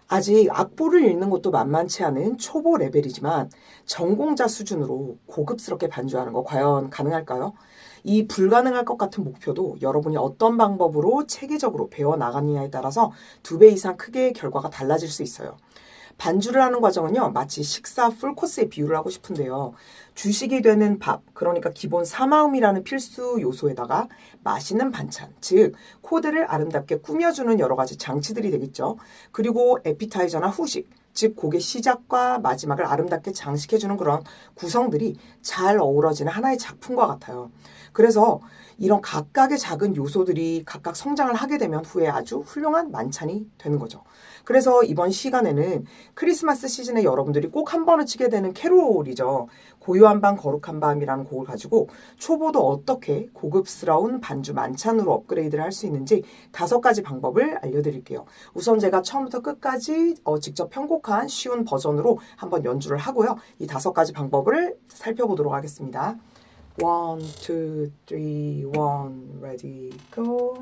아직 악보를 읽는 것도 만만치 않은 초보 레벨이지만 전공자 수준으로 고급스럽게 반주하는 거 과연 가능할까요? 이 불가능할 것 같은 목표도 여러분이 어떤 방법으로 체계적으로 배워나가느냐에 따라서 2배 이상 크게 결과가 달라질 수 있어요. 반주를 하는 과정은요, 마치 식사 풀코스에 비유를 하고 싶은데요. 주식이 되는 밥, 그러니까 기본 사마음이라는 필수 요소에다가 맛있는 반찬, 즉 코드를 아름답게 꾸며주는 여러 가지 장치들이 되겠죠. 그리고 에피타이저나 후식, 즉 곡의 시작과 마지막을 아름답게 장식해주는 그런 구성들이 잘 어우러지는 하나의 작품과 같아요. 그래서 이런 각각의 작은 요소들이 각각 성장을 하게 되면 후에 아주 훌륭한 만찬이 되는 거죠. 그래서 이번 시간에는 크리스마스 시즌에 여러분들이 꼭 한 번은 치게 되는 캐롤이죠. 고요한 밤 거룩한 밤이라는 곡을 가지고 초보도 어떻게 고급스러운 반주 만찬으로 업그레이드를 할 수 있는지 5가지 방법을 알려드릴게요. 우선 제가 처음부터 끝까지 직접 편곡한 쉬운 버전으로 한번 연주를 하고요. 이 5가지 방법을 살펴보도록 하겠습니다. 1, 2, 3, 1, ready, go.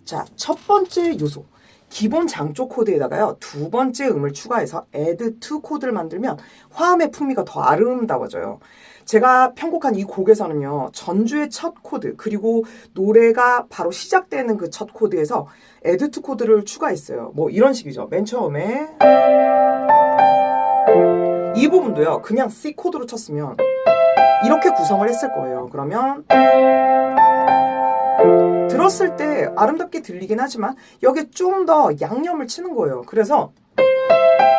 자, 첫 번째 요소. 기본 장조 코드에다가요, 2번째 음을 추가해서 add to 코드를 만들면 화음의 풍미가 더 아름다워져요. 제가 편곡한 이 곡에서는요, 전주의 첫 코드, 그리고 노래가 바로 시작되는 그 첫 코드에서 add to 코드를 추가했어요. 뭐 이런 식이죠. 맨 처음에 이 부분도요, 그냥 C 코드로 쳤으면 이렇게 구성을 했을 거예요. 그러면 들었을 때 아름답게 들리긴 하지만 여기에 좀 더 양념을 치는 거예요. 그래서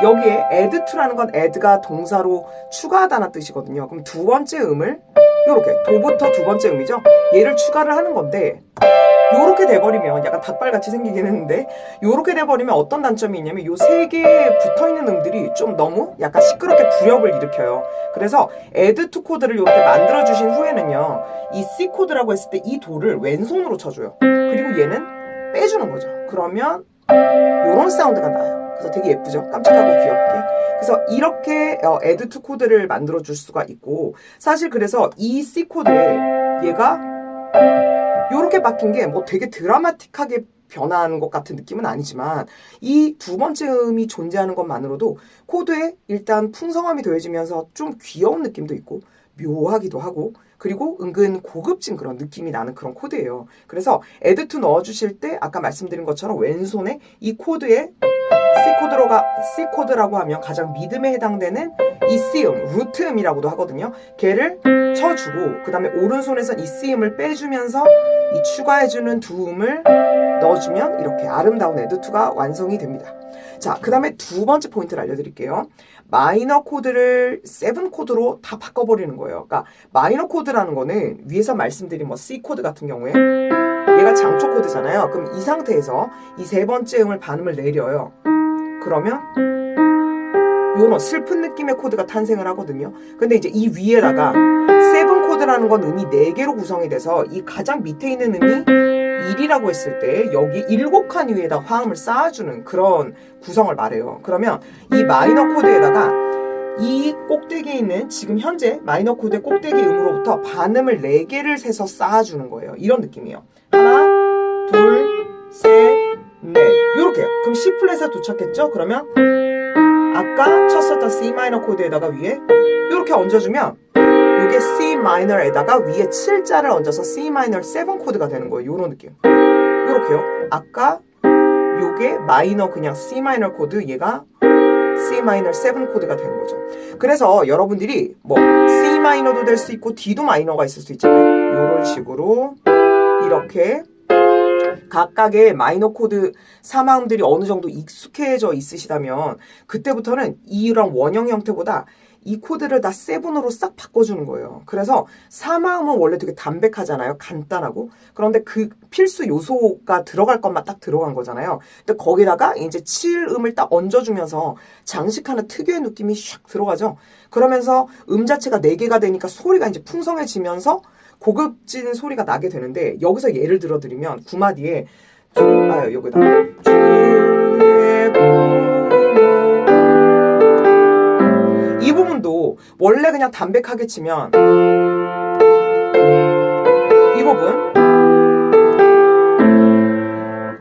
여기에 add to라는 건 add가 동사로 추가하다는 뜻이거든요. 그럼 2번째 음을 요렇게 도부터 2번째 음이죠. 얘를 추가를 하는 건데 요렇게 돼버리면 약간 닭발같이 생기긴 했는데 요렇게 돼버리면 어떤 단점이 있냐면 요 3개에 붙어있는 음들이 좀 너무 약간 시끄럽게 불협을 일으켜요. 그래서 add to 코드를 요렇게 만들어주신 후에는요, 이 C 코드라고 했을 때 이 도를 왼손으로 쳐줘요. 그리고 얘는 빼주는 거죠. 그러면 요런 사운드가 나요. 그래서 되게 예쁘죠? 깜찍하고 귀엽게. 그래서 이렇게 add to 코드를 만들어줄 수가 있고, 사실 그래서 이 C 코드에 얘가 요렇게 바뀐 게 뭐 되게 드라마틱하게 변한 것 같은 느낌은 아니지만 이 2번째 음이 존재하는 것만으로도 코드에 일단 풍성함이 더해지면서 좀 귀여운 느낌도 있고 묘하기도 하고, 그리고 은근 고급진 그런 느낌이 나는 그런 코드예요. 그래서 add to 넣어주실 때 아까 말씀드린 것처럼 왼손에 이 코드에 C 코드라고 하면 가장 미듬에 해당되는 이 C음, 루트음이라고도 하거든요. 걔를 쳐주고 그 다음에 오른손에선 이 C음을 빼주면서 이 추가해주는 2음을 넣어주면 이렇게 아름다운 에드투가 완성이 됩니다. 자, 그 다음에 2번째 포인트를 알려드릴게요. 마이너 코드를 7 코드로 다 바꿔버리는 거예요. 그러니까 마이너 코드라는 거는 위에서 말씀드린 뭐 C 코드 같은 경우에 얘가 장초 코드잖아요. 그럼 이 상태에서 이 3번째 음을 반음을 내려요. 그러면 요런 슬픈 느낌의 코드가 탄생을 하거든요. 근데 이제 이 위에다가 7 코드라는 건 음이 4개로 구성이 돼서 이 가장 밑에 있는 음이 1이라고 했을 때 여기 7칸 위에다 화음을 쌓아주는 그런 구성을 말해요. 그러면 이 마이너 코드에다가 이 꼭대기에 있는 지금 현재 마이너 코드의 꼭대기 음으로부터 반음을 4개를 세서 쌓아주는 거예요. 이런 느낌이에요. 하나, 둘, 셋, 넷. 요렇게요. 그럼 C 플랫에 도착했죠? 그러면 아까 쳤었던 C 마이너 코드에다가 위에 이렇게 얹어주면 이게 C 마이너에다가 위에 7자를 얹어서 C 마이너 7 코드가 되는 거예요. 요런 느낌. 요렇게요. 아까 요게 마이너 그냥 C 마이너 코드, 얘가 C 마이너 7 코드가 되는 거죠. 그래서 여러분들이 뭐 C 마이너도 될 수 있고 D도 마이너가 있을 수 있잖아요. 요런 식으로 이렇게 각각의 마이너 코드 사마음들이 어느 정도 익숙해져 있으시다면 그때부터는 이런 원형 형태보다 이 코드를 다 7으로 싹 바꿔주는 거예요. 그래서 사마음은 원래 되게 담백하잖아요. 간단하고. 그런데 그 필수 요소가 들어갈 것만 딱 들어간 거잖아요. 근데 거기다가 이제 7음을 딱 얹어주면서 장식하는 특유의 느낌이 샥 들어가죠. 그러면서 자체가 4개가 되니까 소리가 이제 풍성해지면서 고급진 소리가 나게 되는데, 여기서 예를 들어드리면 9마디에 여기다 이 부분도 원래 그냥 담백하게 치면 이 부분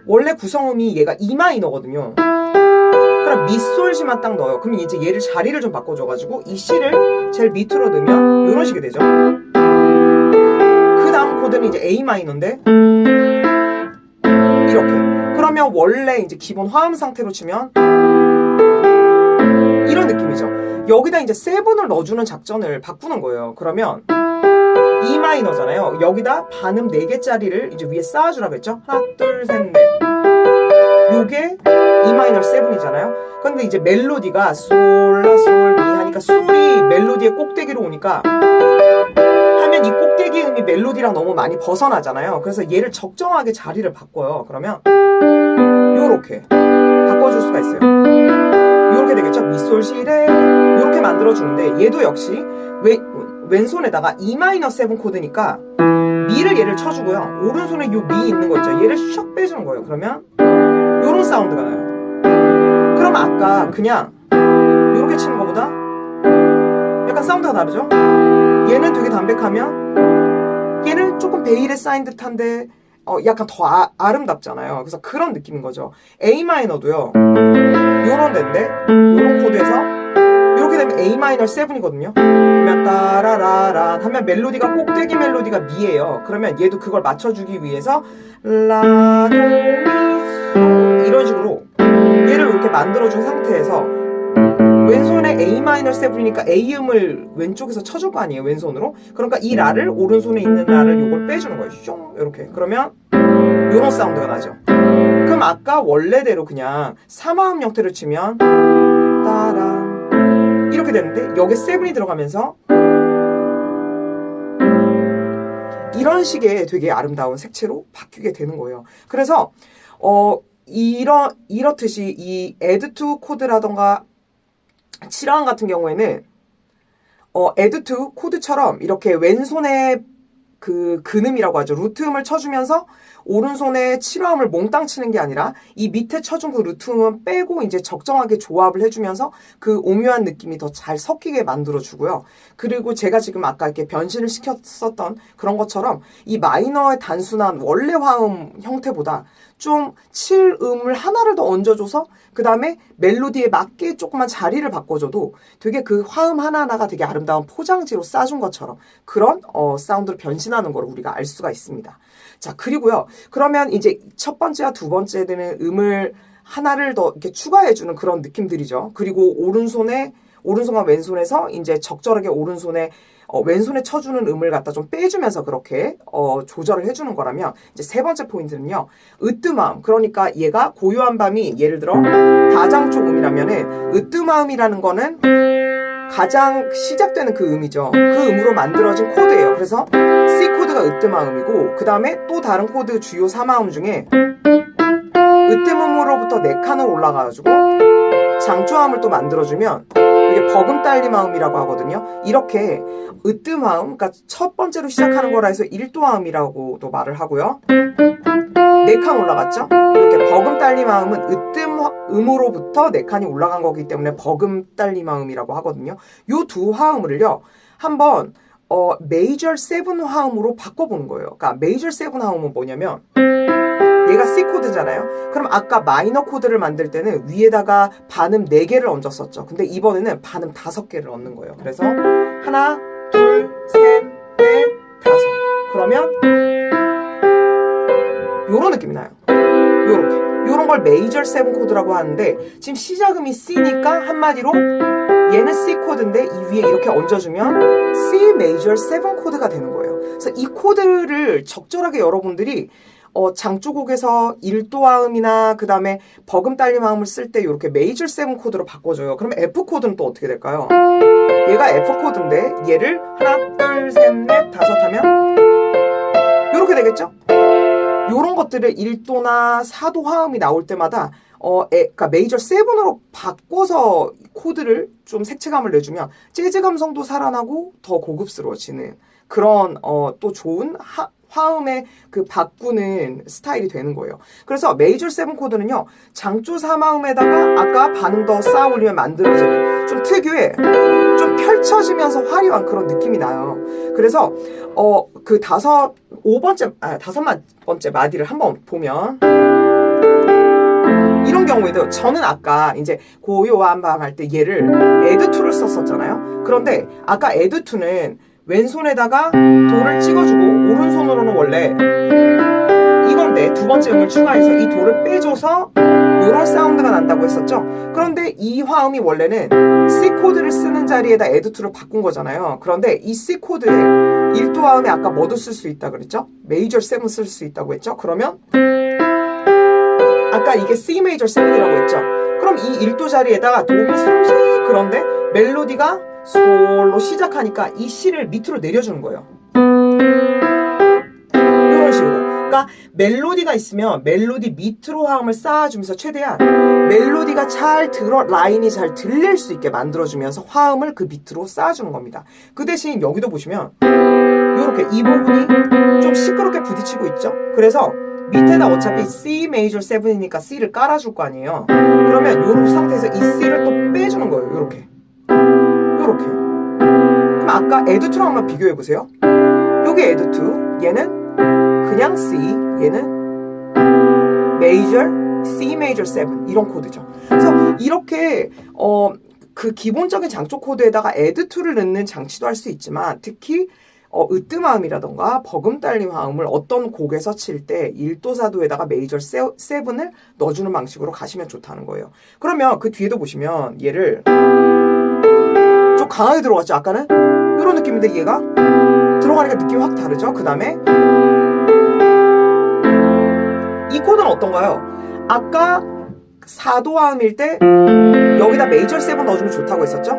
원래 구성음이 얘가 E 마이너거든요. 그럼 미솔시만 딱 넣어요. 그럼 이제 얘를 자리를 좀 바꿔줘가지고 이 C를 제일 밑으로 넣으면 이런 식이 되죠. 그 다음 코드는 이제 A 마이너인데 이렇게. 그러면 원래 이제 기본 화음 상태로 치면 이런 느낌이죠. 여기다 이제 7을 넣어주는 작전을 바꾸는 거예요. 그러면 E 마이너잖아요. 여기다 반음 4개짜리를 이제 위에 쌓아주라고 했죠. 하나, 둘, 셋, 넷. 요게 E 마이너 7이잖아요. 근데 이제 멜로디가 솔, 라, 솔, 미 하니까 솔이 멜로디의 꼭대기로 오니까 하면 이 꼭대기 음이 멜로디랑 너무 많이 벗어나잖아요. 그래서 얘를 적정하게 자리를 바꿔요. 그러면 요렇게 바꿔줄 수가 있어요. 요렇게 되겠죠? 미솔시레 요렇게 만들어주는데, 얘도 역시 왼손에다가 E 마이너 7 코드니까 미를 얘를 쳐주고요. 오른손에 요 미 있는 거 있죠? 얘를 슉 빼주는 거예요. 그러면 요런 사운드가 나요. 그럼 아까 그냥 요렇게 치는 것보다 약간 사운드가 다르죠? 얘는 되게 담백하면 얘는 조금 베일에 쌓인 듯한데 약간 더 아름답잖아요. 그래서 그런 느낌인 거죠. A 마이너도요. 요런 데인데 요런 코드에서 이렇게 되면 A 마이너 7이거든요. 그러면 따라라란 하면 멜로디가 꼭대기 멜로디가 미예요. 그러면 얘도 그걸 맞춰주기 위해서 라, 도, 미, 소 이런 식으로 얘를 이렇게 만들어준 상태에서 왼손에 A 마이너 7이니까 A음을 왼쪽에서 쳐줄 거 아니에요. 왼손으로. 그러니까 이 라를 오른손에 있는 라를 요걸 빼주는 거예요. 숑 이렇게. 그러면 요런 사운드가 나죠. 그럼 아까 원래대로 그냥 3화음 형태를 치면 따란 이렇게 되는데 여기에 7이 들어가면서 이런 식의 되게 아름다운 색채로 바뀌게 되는 거예요. 그래서 이렇듯이 이 add to 코드라던가 7화음 같은 경우에는 add to 코드처럼 이렇게 왼손에 그 근음이라고 하죠. 루트음을 쳐주면서 오른손에 7화음을 몽땅 치는 게 아니라 이 밑에 쳐준 그 루트음은 빼고 이제 적정하게 조합을 해주면서 그 오묘한 느낌이 더 잘 섞이게 만들어주고요. 그리고 제가 지금 아까 이렇게 변신을 시켰었던 그런 것처럼 이 마이너의 단순한 원래 화음 형태보다 좀 7음을 하나를 더 얹어줘서 그 다음에 멜로디에 맞게 조금만 자리를 바꿔줘도 되게 그 화음 하나하나가 되게 아름다운 포장지로 싸준 것처럼 그런 사운드로 변신하는 걸 우리가 알 수가 있습니다. 자, 그리고요. 그러면 이제 첫 번째와 두 번째 되는 음을 하나를 더 이렇게 추가해주는 그런 느낌들이죠. 그리고 오른손과 왼손에서 이제 적절하게 왼손에 쳐주는 음을 갖다 좀 빼주면서 그렇게 조절을 해주는 거라면, 이제 세 번째 포인트는요. 으뜸마음. 그러니까 얘가 고요한 밤이 예를 들어 다장조 음이라면은 으뜸마음이라는 거는 가장 시작되는 그 음이죠. 그 음으로 만들어진 코드예요. 그래서 C 코드가 으뜸마음이고 그 다음에 또 다른 코드 주요 3마음 중에 으뜸음으로부터 4칸을 올라가가지고 장조함을 또 만들어주면 이게 버금딸리마음이라고 하거든요. 이렇게 으뜸마음, 그러니까 첫 번째로 시작하는 거라 해서 1도마음이라고도 말을 하고요. 4칸 올라갔죠? 이렇게 버금딸리마음은 으뜸음으로부터 4칸이 올라간 거기 때문에 버금딸리마음이라고 하거든요. 요 두 화음을요 한번 메이저 7 화음으로 바꿔보는 거예요. 그러니까 메이저 7 화음은 뭐냐면 얘가 C 코드잖아요. 그럼 아까 마이너 코드를 만들 때는 위에다가 반음 4개를 얹었었죠. 근데 이번에는 반음 5개를 얹는 거예요. 그래서 하나, 둘, 셋, 넷, 다섯. 그러면 요런 느낌이 나요. 요렇게. 요런 걸 메이저 7 코드라고 하는데 지금 시작음이 C니까 한마디로 얘는 C 코드인데 이 위에 이렇게 얹어주면 C 메이저 7 코드가 되는 거예요. 그래서 이 코드를 적절하게 여러분들이 장조곡에서 1도 화음이나 그 다음에 버금 딸림 화음을 쓸 때 이렇게 메이저 7 코드로 바꿔줘요. 그럼 F 코드는 또 어떻게 될까요? 얘가 F 코드인데 얘를 하나, 둘, 셋, 넷, 다섯 하면 이렇게 되겠죠? 요런 것들을 1도나 4도 화음이 나올 때마다 그러니까 메이저 7으로 바꿔서 코드를 좀 색채감을 내주면 재즈 감성도 살아나고 더 고급스러워지는 그런 또 좋은 화음의 그 바꾸는 스타일이 되는 거예요. 그래서 메이저 7 코드는요, 장조 3화음에다가 아까 반음 더 쌓아 올리면 만들어지는 좀 특유의 좀 펼쳐지면서 화려한 그런 느낌이 나요. 그래서 그 다섯 번째 마디를 한번 보면 이런 경우에도 저는 아까 이제 고요한 밤 할 때 얘를 add2를 썼었잖아요. 그런데 아까 add2는 왼손에다가 도를 찍어주고 오른손으로는 원래 이건데 두 번째 음을 추가해서 이 도를 빼줘서 이런 사운드가 난다고 했었죠. 그런데 이 화음이 원래는 C 코드를 쓰는 자리에다 add2를 바꾼 거잖아요. 그런데 이 C 코드에 1도 화음에 아까 뭐도 쓸 수 있다 그랬죠? 메이저 7 쓸 수 있다고 했죠? 그러면 아까 이게 C 메이저 7이라고 했죠? 그럼 이 1도 자리에다가 도미 솔지 그런데 멜로디가 솔로 시작하니까 이 C를 밑으로 내려주는 거예요. 이런 식으로. 그러니까 멜로디가 있으면 멜로디 밑으로 화음을 쌓아주면서 최대한 멜로디가 잘 라인이 잘 들릴 수 있게 만들어주면서 화음을 그 밑으로 쌓아주는 겁니다. 그 대신 여기도 보시면 이렇게 이 부분이 좀 시끄럽게 부딪히고 있죠. 그래서 밑에다 어차피 C 메이저 7이니까 C를 깔아줄 거 아니에요. 그러면 이 상태에서 이 C를 또 빼주는 거예요. 이렇게. 그럼 아까 add2랑 한번 비교해보세요. 요게 add2, 얘는 그냥 C, 얘는 major, C major 7 이런 코드죠. 그래서 이렇게 그 기본적인 장조 코드에다가 add2를 넣는 장치도 할 수 있지만 특히 으뜸 화음이라던가 버금 딸림 화음을 어떤 곡에서 칠 때 1도 4도에다가 메이저 7을 넣어주는 방식으로 가시면 좋다는 거예요. 그러면 그 뒤에도 보시면 얘를 좀 강하게 들어갔죠. 아까는 이런 느낌인데 얘가 들어가니까 느낌이 확 다르죠. 그 다음에 이 코드는 어떤가요? 아까 4도 화음일 때 여기다 메이저 7 넣어주면 좋다고 했었죠.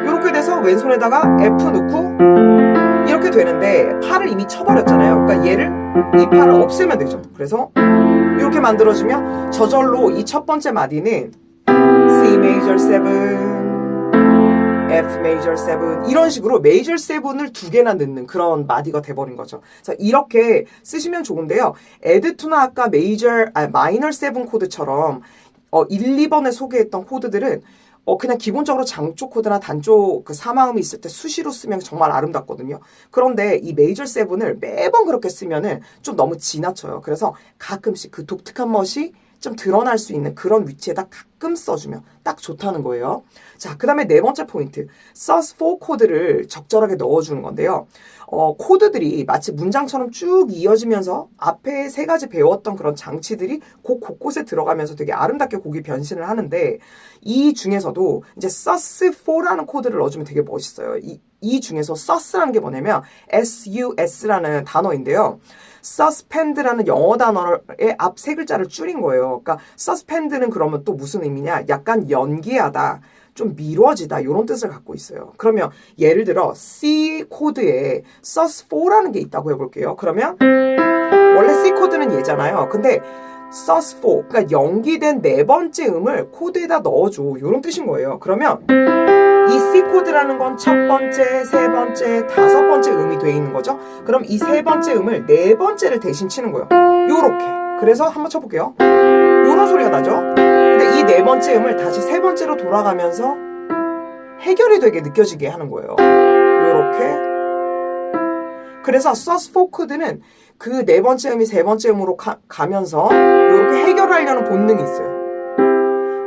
요렇게 돼서 왼손에다가 F 넣고 이렇게 되는데 팔을 이미 쳐버렸잖아요. 그러니까 얘를 이 팔을 없애면 되죠. 그래서 이렇게 만들어주면 저절로 이 첫 번째 마디는 C major 7, F major 7 이런 식으로 major 7을 2개나 넣는 그런 마디가 돼버린 거죠. 그래서 이렇게 쓰시면 좋은데요. add2나 아까 minor 7 코드처럼 1, 2번에 소개했던 코드들은 그냥 기본적으로 장조 코드나 단조 그 3화음이 있을 때 수시로 쓰면 정말 아름답거든요. 그런데 이 메이저 7을 매번 그렇게 쓰면은 좀 너무 지나쳐요. 그래서 가끔씩 그 독특한 멋이 좀 드러날 수 있는 그런 위치에다 가끔 써주면 딱 좋다는 거예요. 자, 그 다음에 네 번째 포인트. sus4 코드를 적절하게 넣어주는 건데요. 코드들이 마치 문장처럼 쭉 이어지면서 앞에 세 가지 배웠던 그런 장치들이 곡 곳곳에 들어가면서 되게 아름답게 곡이 변신을 하는데 이 중에서도 이제 sus4라는 코드를 넣어주면 되게 멋있어요. 이 중에서 sus라는 게 뭐냐면 sus라는 단어인데요. suspend라는 영어 단어의 앞 세 글자를 줄인 거예요. 그러니까 suspend는 그러면 또 무슨 의미냐? 약간 연기하다, 좀 미뤄지다 이런 뜻을 갖고 있어요. 그러면 예를 들어 C 코드에 sus4라는 게 있다고 해볼게요. 그러면 원래 C 코드는 얘잖아요. 근데 sus4, 그러니까 연기된 네 번째 음을 코드에다 넣어줘 이런 뜻인 거예요. 그러면 이 C 코드라는 건 첫 번째, 세 번째, 다섯 번째 음이 돼 있는 거죠. 그럼 이 세 번째 음을 네 번째를 대신 치는 거예요. 요렇게. 그래서 한번 쳐볼게요. 요런 소리가 나죠. 근데 이 네 번째 음을 다시 세 번째로 돌아가면서 해결이 되게 느껴지게 하는 거예요. 요렇게. 그래서 서스포크드는 그 네 번째 음이 세 번째 음으로 가면서 이렇게 해결하려는 본능이 있어요.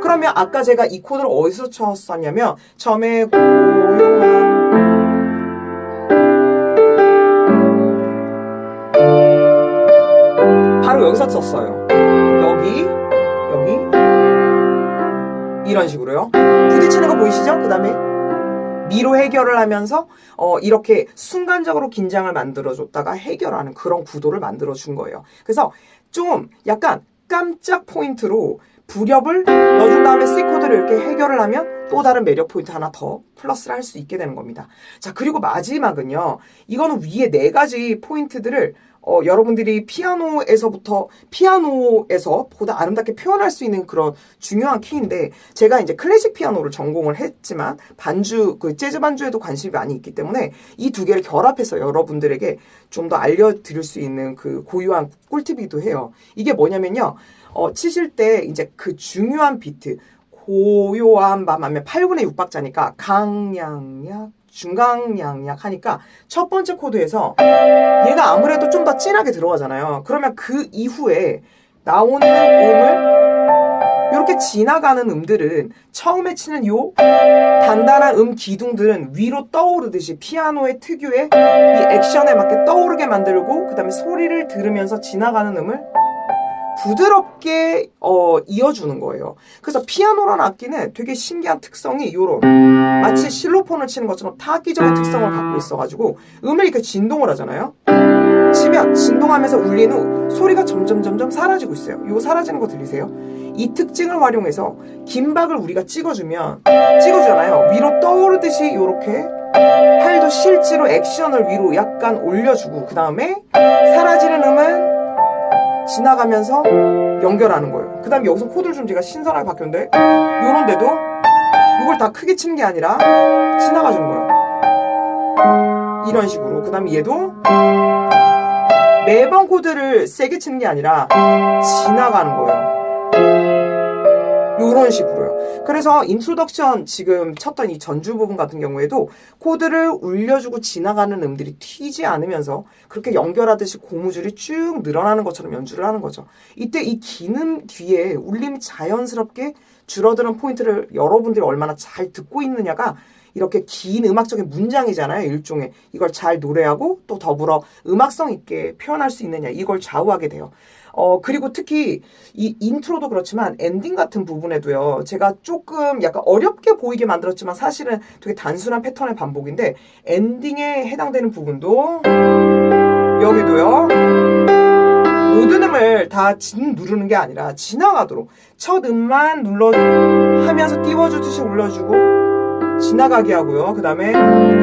그러면 아까 제가 이 코드를 어디서 쳤었냐면 처음에 고요한 바로 여기서 썼어요. 여기 이런 식으로요. 부딪히는 거 보이시죠? 그 다음에 미로 해결을 하면서 이렇게 순간적으로 긴장을 만들어줬다가 해결하는 그런 구도를 만들어준 거예요. 그래서 좀 약간 깜짝 포인트로 불협을 넣어준 다음에 C 코드를 이렇게 해결을 하면 또 다른 매력 포인트 하나 더 플러스를 할 수 있게 되는 겁니다. 자, 그리고 마지막은요. 이거는 위에 네 가지 포인트들을 여러분들이 피아노에서 보다 아름답게 표현할 수 있는 그런 중요한 키인데, 제가 이제 클래식 피아노를 전공을 했지만 재즈 반주에도 관심이 많이 있기 때문에 이 두 개를 결합해서 여러분들에게 좀 더 알려드릴 수 있는 그 고유한 꿀팁이기도 해요. 이게 뭐냐면요. 치실 때 이제 그 중요한 비트, 고요한 밤 하면 8분의 6박자니까 강량약, 중강량약 하니까 첫 번째 코드에서 얘가 아무래도 좀 더 진하게 들어가잖아요. 그러면 그 이후에 나오는 음을 이렇게 지나가는 음들은 처음에 치는 요 단단한 음 기둥들은 위로 떠오르듯이 피아노의 특유의 이 액션에 맞게 떠오르게 만들고, 그 다음에 소리를 들으면서 지나가는 음을 부드럽게 이어주는 거예요. 그래서 피아노라는 악기는 되게 신기한 특성이 요런 마치 실로폰을 치는 것처럼 타악기적인 특성을 갖고 있어가지고 음을 이렇게 진동을 하잖아요. 치면 진동하면서 울린 후 소리가 점점 사라지고 있어요. 요 사라지는 거 들리세요? 이 특징을 활용해서 긴박을 우리가 찍어주잖아요. 위로 떠오르듯이 요렇게 팔도 실제로 액션을 위로 약간 올려주고, 그 다음에 사라지는 음은 지나가면서 연결하는 거예요. 그 다음에 여기서 코드를 좀 제가 신선하게 바뀌었는데, 요런데도 이걸 다 크게 치는 게 아니라 지나가주는 거예요. 이런 식으로. 그 다음에 얘도 매번 코드를 세게 치는 게 아니라 지나가는 거예요. 요런 식으로요. 그래서 인트로덕션 지금 쳤던 이 전주 부분 같은 경우에도 코드를 울려주고 지나가는 음들이 튀지 않으면서 그렇게 연결하듯이 고무줄이 쭉 늘어나는 것처럼 연주를 하는 거죠. 이때 이 긴 음 뒤에 울림이 자연스럽게 줄어드는 포인트를 여러분들이 얼마나 잘 듣고 있느냐가 이렇게 긴 음악적인 문장이잖아요. 일종의. 이걸 잘 노래하고 또 더불어 음악성 있게 표현할 수 있느냐, 이걸 좌우하게 돼요. 그리고 특히 이 인트로도 그렇지만 엔딩 같은 부분에도요. 제가 조금 약간 어렵게 보이게 만들었지만 사실은 되게 단순한 패턴의 반복인데, 엔딩에 해당되는 부분도 여기도요. 모든 음을 다 누르는 게 아니라 지나가도록 첫 음만 하면서 띄워주듯이 올려주고 지나가게 하고요. 그 다음에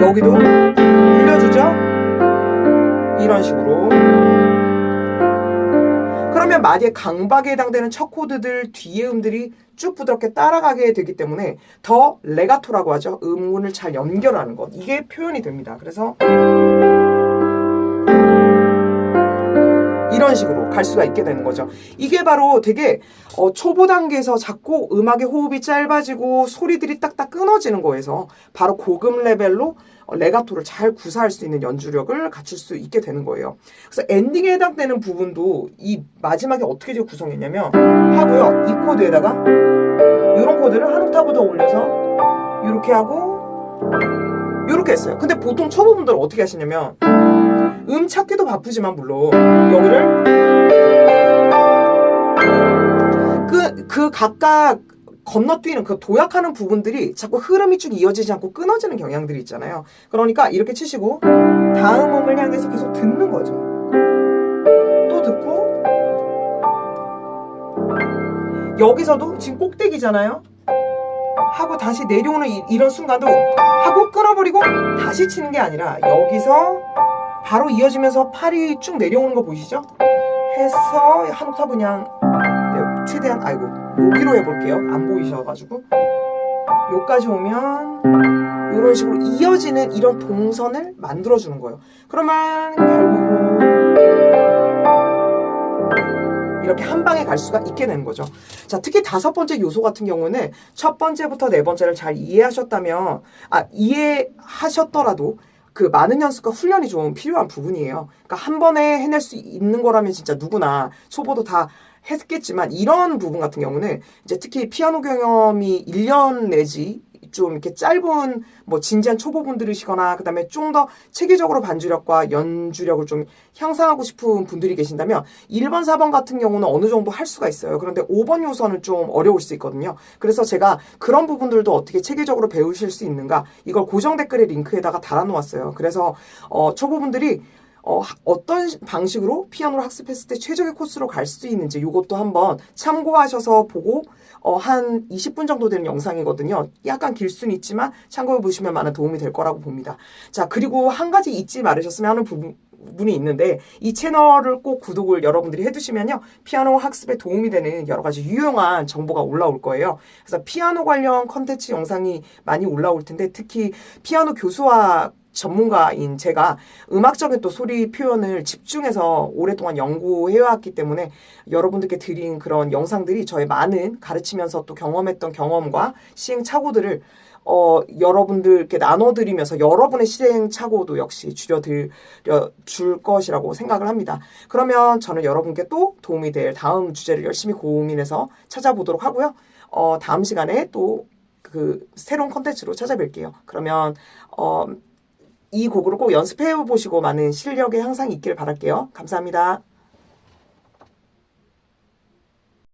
여기도 올려주죠. 이런 식으로. 그러면 마디의 강박에 해당되는 첫 코드들 뒤에 음들이 쭉 부드럽게 따라가게 되기 때문에 더 레가토라고 하죠. 음운을 잘 연결하는 것. 이게 표현이 됩니다. 그래서 이런 식으로 갈 수가 있게 되는 거죠. 이게 바로 되게 초보 단계에서 자꾸 음악의 호흡이 짧아지고 소리들이 딱딱 끊어지는 거에서 바로 고급 레벨로 레가토를 잘 구사할 수 있는 연주력을 갖출 수 있게 되는 거예요. 그래서 엔딩에 해당되는 부분도 이 마지막에 어떻게 구성했냐면 하고요. 이 코드에다가 이런 코드를 한 옥타브 더 올려서 이렇게 하고 이렇게 했어요. 근데 보통 초보분들은 어떻게 하시냐면 찾기도 바쁘지만 물론 여기를 그 각각 건너뛰는 그 도약하는 부분들이 자꾸 흐름이 쭉 이어지지 않고 끊어지는 경향들이 있잖아요. 그러니까 이렇게 치시고 다음 음을 향해서 계속 듣는 거죠. 또 듣고 여기서도 지금 꼭대기잖아요. 하고 다시 내려오는 이런 순간도 하고 끊어버리고 다시 치는 게 아니라 여기서 바로 이어지면서 팔이 쭉 내려오는 거 보이시죠? 해서 한 옥타브 그냥 최대한 여기로 해볼게요. 안 보이셔가지고 여기까지 오면 이런 식으로 이어지는 이런 동선을 만들어주는 거예요. 그러면 결국은 이렇게 한 방에 갈 수가 있게 되는 거죠. 자, 특히 다섯 번째 요소 같은 경우는 첫 번째부터 네 번째를 잘 이해하셨더라도 그 많은 연습과 훈련이 좀 필요한 부분이에요. 그러니까 한 번에 해낼 수 있는 거라면 진짜 누구나 초보도 다 했겠지만 이런 부분 같은 경우는 이제 특히 피아노 경험이 1년 내지 좀 이렇게 짧은 뭐 진지한 초보분들이시거나 그다음에 좀 더 체계적으로 반주력과 연주력을 좀 향상하고 싶은 분들이 계신다면 1번, 4번 같은 경우는 어느 정도 할 수가 있어요. 그런데 5번 요소는 좀 어려울 수 있거든요. 그래서 제가 그런 부분들도 어떻게 체계적으로 배우실 수 있는가 이걸 고정 댓글에 링크에다가 달아놓았어요. 그래서 초보분들이 어떤 방식으로 피아노를 학습했을 때 최적의 코스로 갈 수 있는지 이것도 한번 참고하셔서 보고 한 20분 정도 되는 영상이거든요. 약간 길 수는 있지만 참고해 보시면 많은 도움이 될 거라고 봅니다. 자, 그리고 한 가지 잊지 말으셨으면 하는 부분이 있는데 이 채널을 꼭 구독을 여러분들이 해두시면요. 피아노 학습에 도움이 되는 여러 가지 유용한 정보가 올라올 거예요. 그래서 피아노 관련 컨텐츠 영상이 많이 올라올 텐데 특히 피아노 교수와 전문가인 제가 음악적인 또 소리 표현을 집중해서 오랫동안 연구해왔기 때문에 여러분들께 드린 그런 영상들이 저의 많은 가르치면서 또 경험했던 경험과 시행착오들을 여러분들께 나눠드리면서 여러분의 시행착오도 역시 줄여줄 것이라고 생각을 합니다. 그러면 저는 여러분께 또 도움이 될 다음 주제를 열심히 고민해서 찾아보도록 하고요. 다음 시간에 또 그 새로운 컨텐츠로 찾아뵐게요. 그러면 이 곡으로 꼭 연습해 보시고 많은 실력의 향상이 있길 바랄게요. 감사합니다.